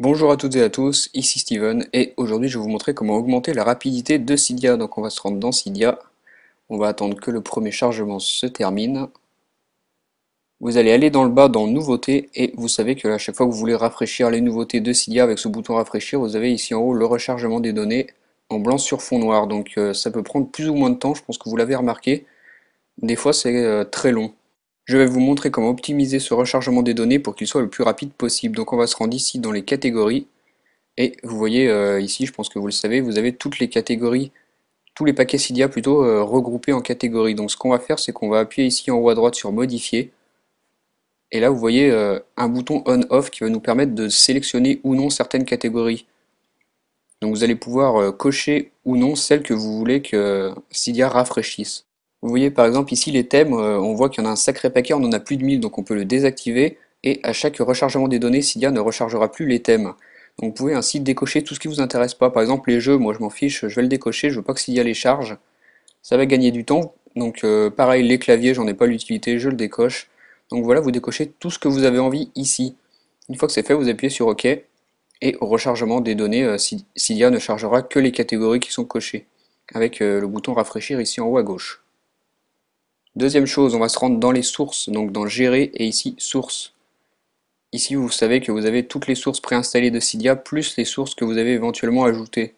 Bonjour à toutes et à tous, ici Steven et aujourd'hui je vais vous montrer comment augmenter la rapidité de Cydia. Donc on va se rendre dans Cydia, on va attendre que le premier chargement se termine. Vous allez aller dans le bas dans Nouveautés et vous savez que à chaque fois que vous voulez rafraîchir les nouveautés de Cydia avec ce bouton rafraîchir, vous avez ici en haut le rechargement des données en blanc sur fond noir. Donc ça peut prendre plus ou moins de temps, je pense que vous l'avez remarqué. Des fois c'est très long. Je vais vous montrer comment optimiser ce rechargement des données pour qu'il soit le plus rapide possible. Donc on va se rendre ici dans les catégories. Et vous voyez ici, je pense que vous le savez, vous avez toutes les catégories, tous les paquets Cydia plutôt regroupés en catégories. Donc ce qu'on va faire, c'est qu'on va appuyer ici en haut à droite sur Modifier. Et là, vous voyez un bouton On-Off qui va nous permettre de sélectionner ou non certaines catégories. Donc vous allez pouvoir cocher ou non celles que vous voulez que Cydia rafraîchisse. Vous voyez par exemple ici les thèmes, on voit qu'il y en a un sacré paquet, on en a plus de 1000, donc on peut le désactiver. Et à chaque rechargement des données, Cydia ne rechargera plus les thèmes. Donc vous pouvez ainsi décocher tout ce qui vous intéresse pas. Par exemple les jeux, moi je m'en fiche, je vais le décocher, je veux pas que Cydia les charge. Ça va gagner du temps. Donc pareil, les claviers, j'en ai pas l'utilité, je le décoche. Donc voilà, vous décochez tout ce que vous avez envie ici. Une fois que c'est fait, vous appuyez sur OK. Et au rechargement des données, Cydia ne chargera que les catégories qui sont cochées. Avec le bouton rafraîchir ici en haut à gauche. Deuxième chose, on va se rendre dans les sources, donc dans Gérer et ici Sources. Ici, vous savez que vous avez toutes les sources préinstallées de Cydia, plus les sources que vous avez éventuellement ajoutées.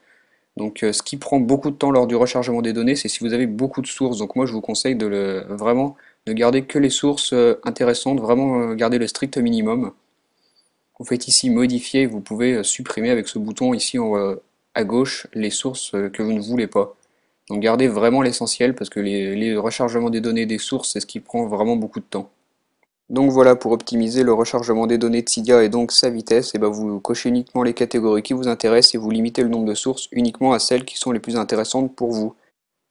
Donc ce qui prend beaucoup de temps lors du rechargement des données, c'est si vous avez beaucoup de sources. Donc moi je vous conseille vraiment de garder que les sources intéressantes, vraiment garder le strict minimum. Vous faites ici modifier, vous pouvez supprimer avec ce bouton ici à gauche les sources que vous ne voulez pas. Donc gardez vraiment l'essentiel parce que les rechargements des données des sources, c'est ce qui prend vraiment beaucoup de temps. Donc voilà, pour optimiser le rechargement des données de Cydia et donc sa vitesse, et ben vous cochez uniquement les catégories qui vous intéressent et vous limitez le nombre de sources uniquement à celles qui sont les plus intéressantes pour vous.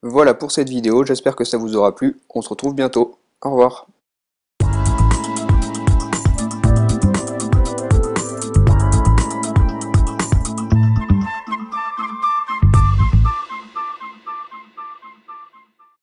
Voilà pour cette vidéo, j'espère que ça vous aura plu, on se retrouve bientôt. Au revoir.